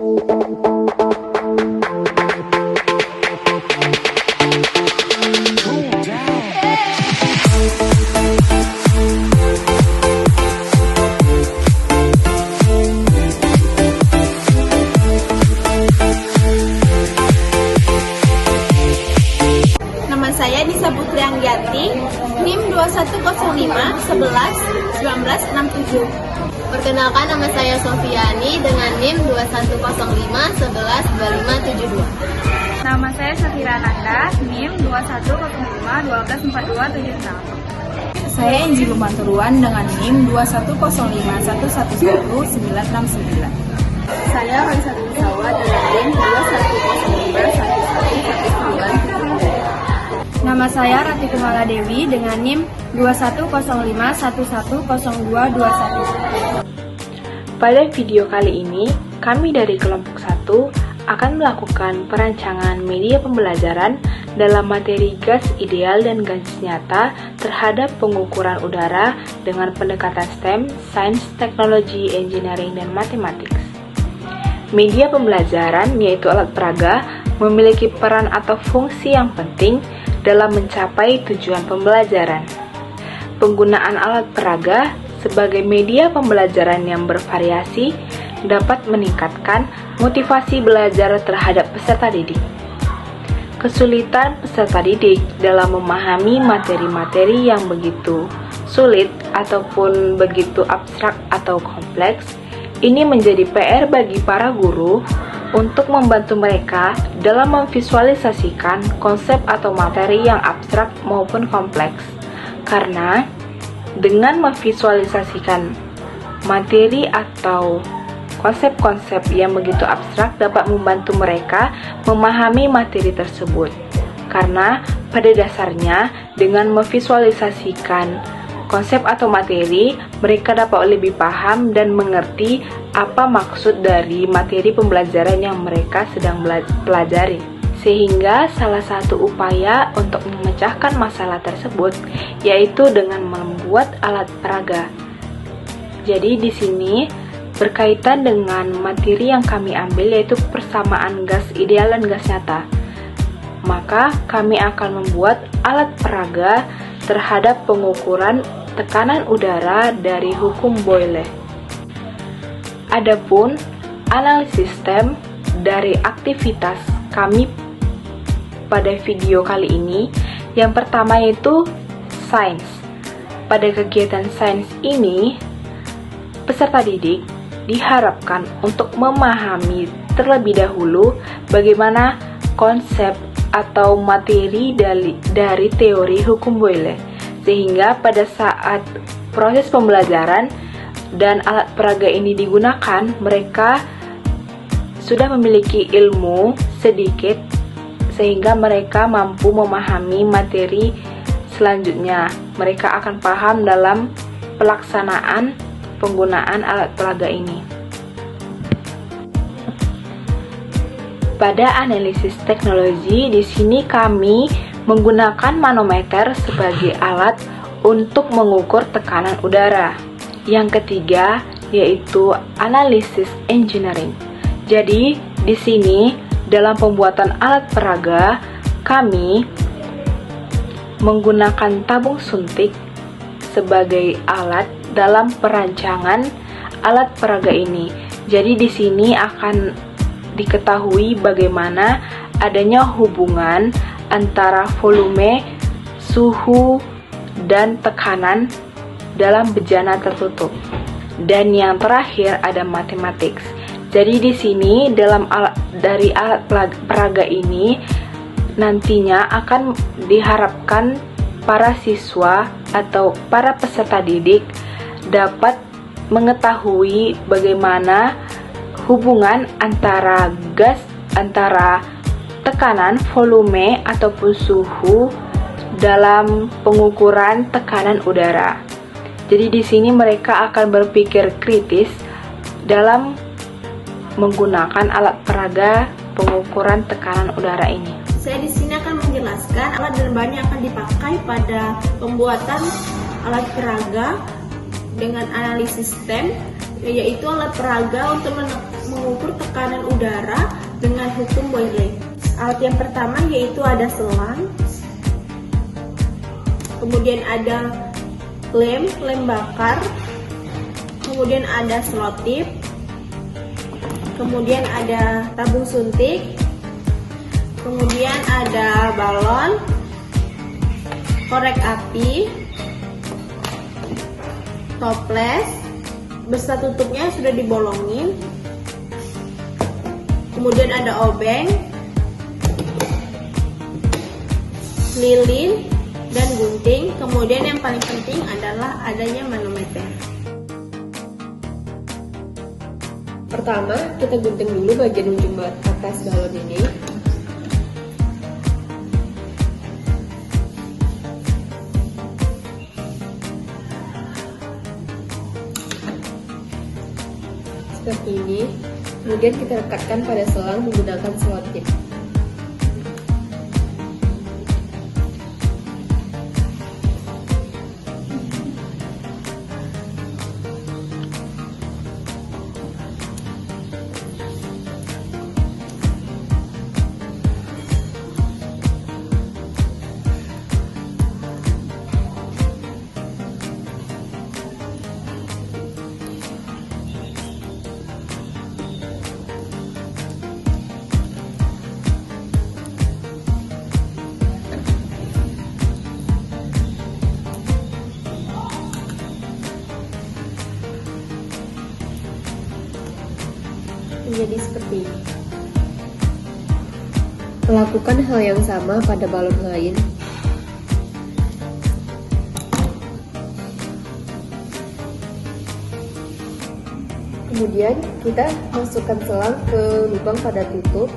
Saya Disa Putri Anggiati, NIM 2105111967. Perkenalkan, nama saya Sofiani dengan NIM 2105112572. Nama saya Safira Nanda, NIM 2105124276. Saya Enji Lumanturuan dengan NIM 2105111969. Saya Raisa Sawa dengan NIM 21051119. Nama saya Rati Kumala Dewi dengan NIM 2105110221. Pada video kali ini, kami dari kelompok 1 akan melakukan perancangan media pembelajaran dalam materi gas ideal dan gas nyata terhadap pengukuran udara dengan pendekatan STEM, Sains, Teknologi, Engineering, dan Matematik. Media pembelajaran, yaitu alat peraga, memiliki peran atau fungsi yang penting dalam mencapai tujuan pembelajaran. Penggunaan alat peraga sebagai media pembelajaran yang bervariasi dapat meningkatkan motivasi belajar terhadap peserta didik. Kesulitan peserta didik dalam memahami materi-materi yang begitu sulit ataupun begitu abstrak atau kompleks, ini menjadi PR bagi para guru untuk membantu mereka dalam memvisualisasikan konsep atau materi yang abstrak maupun kompleks. Karena dengan memvisualisasikan materi atau konsep-konsep yang begitu abstrak dapat membantu mereka memahami materi tersebut. Karena pada dasarnya dengan memvisualisasikan konsep atau materi, mereka dapat lebih paham dan mengerti apa maksud dari materi pembelajaran yang mereka sedang pelajari. Sehingga salah satu upaya untuk memecahkan masalah tersebut yaitu dengan membuat alat peraga. Jadi di sini berkaitan dengan materi yang kami ambil yaitu persamaan gas ideal dan gas nyata. Maka kami akan membuat alat peraga terhadap pengukuran tekanan udara dari hukum Boyle. Adapun analisis STEM dari aktivitas kami pada video kali ini, yang pertama yaitu sains. Pada kegiatan sains ini, peserta didik diharapkan untuk memahami terlebih dahulu bagaimana konsep atau materi dari teori hukum Boyle, sehingga pada saat proses pembelajaran dan alat peraga ini digunakan, mereka sudah memiliki ilmu sedikit sehingga mereka mampu memahami materi selanjutnya. Mereka akan paham dalam pelaksanaan penggunaan alat peraga ini. Pada analisis teknologi, di sini kami menggunakan manometer sebagai alat untuk mengukur tekanan udara. Yang ketiga yaitu analisis engineering. Jadi di sini dalam pembuatan alat peraga kami menggunakan tabung suntik sebagai alat dalam perancangan alat peraga ini. Jadi di sini akan diketahui bagaimana adanya hubungan antara volume, suhu, dan tekanan dalam bejana tertutup. Dan yang terakhir ada matematik. Jadi di sini dari alat peraga ini nantinya akan diharapkan para siswa atau para peserta didik dapat mengetahui bagaimana hubungan antara tekanan, volume, ataupun suhu dalam pengukuran tekanan udara. Jadi di sini mereka akan berpikir kritis dalam menggunakan alat peraga pengukuran tekanan udara ini. Saya di sini akan menjelaskan alat dan bahan yang akan dipakai pada pembuatan alat peraga dengan analisis STEM, yaitu alat peraga untuk mengukur tekanan udara dengan hukum Boyle. Alat yang pertama yaitu ada selang, kemudian ada lem bakar, kemudian ada selotip, kemudian ada tabung suntik, kemudian ada balon, korek api, toples beserta tutupnya sudah dibolongin, kemudian ada obeng, lilin, dan gunting. Kemudian yang paling penting adalah adanya manometer. Pertama, kita gunting dulu bagian ujung atas balon ini. Seperti ini. Kemudian kita rekatkan pada selang menggunakan selotip. Menjadi seperti ini. Melakukan hal yang sama pada balon lain. Kemudian kita masukkan selang ke lubang pada tutup.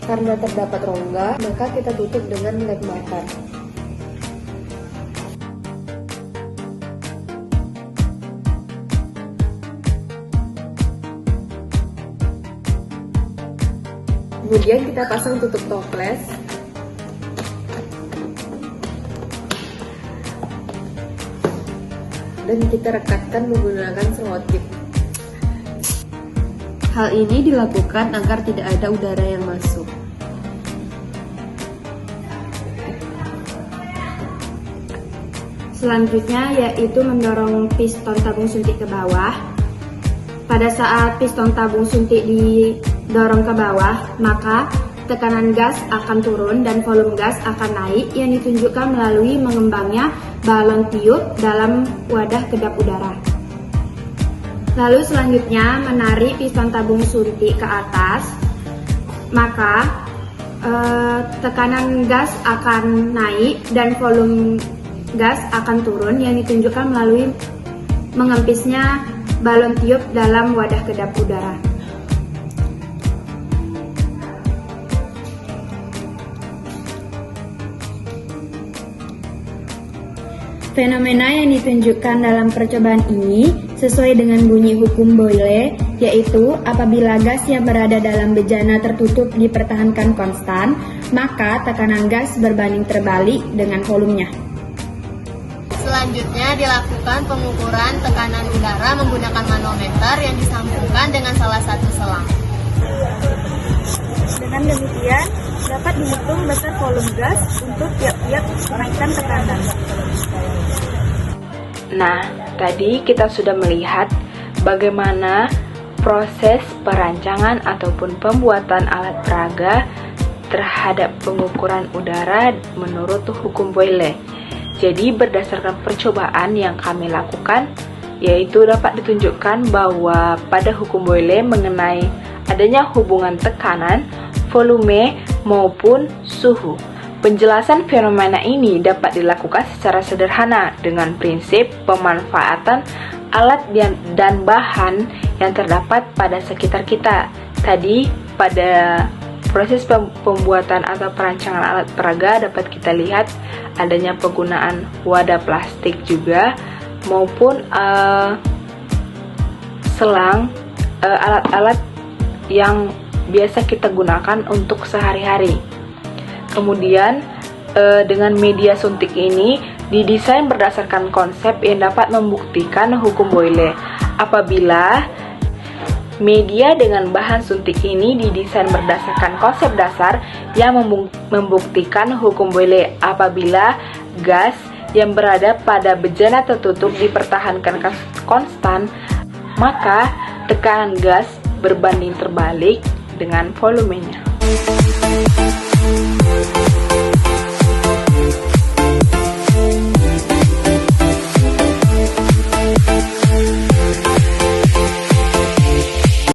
Karena terdapat rongga, maka kita tutup dengan lem bakar. Kemudian kita pasang tutup toples. Dan kita rekatkan menggunakan selotip. Hal ini dilakukan agar tidak ada udara yang masuk. Selanjutnya yaitu mendorong piston tabung suntik ke bawah. Pada saat piston tabung suntik didorong ke bawah, maka tekanan gas akan turun dan volume gas akan naik yang ditunjukkan melalui mengembangnya balon tiup dalam wadah kedap udara. Lalu selanjutnya menarik piston tabung suntik ke atas, maka tekanan gas akan naik dan volume gas akan turun yang ditunjukkan melalui mengempisnya balon tiup dalam wadah kedap udara. Fenomena yang ditunjukkan dalam percobaan ini sesuai dengan bunyi hukum Boyle, yaitu apabila gas yang berada dalam bejana tertutup dipertahankan konstan, maka tekanan gas berbanding terbalik dengan volumenya. Selanjutnya dilakukan pengukuran tekanan udara menggunakan manometer yang disambungkan dengan salah satu selang. Dengan demikian, dapat dihitung besar volume gas untuk tiap-tiap kenaikan tekanan. Nah, tadi kita sudah melihat bagaimana proses perancangan ataupun pembuatan alat peraga terhadap pengukuran udara menurut hukum Boyle. Jadi berdasarkan percobaan yang kami lakukan, yaitu dapat ditunjukkan bahwa pada hukum Boyle mengenai adanya hubungan tekanan, volume, maupun suhu. Penjelasan fenomena ini dapat dilakukan secara sederhana dengan prinsip pemanfaatan alat dan bahan yang terdapat pada sekitar kita. Tadi pada proses pembuatan atau perancangan alat peraga dapat kita lihat adanya penggunaan wadah plastik juga maupun selang, alat-alat yang biasa kita gunakan untuk sehari-hari. Kemudian dengan media suntik ini didesain berdasarkan konsep yang dapat membuktikan hukum Boyle. Apabila media dengan bahan suntik ini didesain berdasarkan konsep dasar yang membuktikan hukum Boyle. Apabila gas yang berada pada bejana tertutup dipertahankan konstan, maka tekanan gas berbanding terbalik dengan volumenya.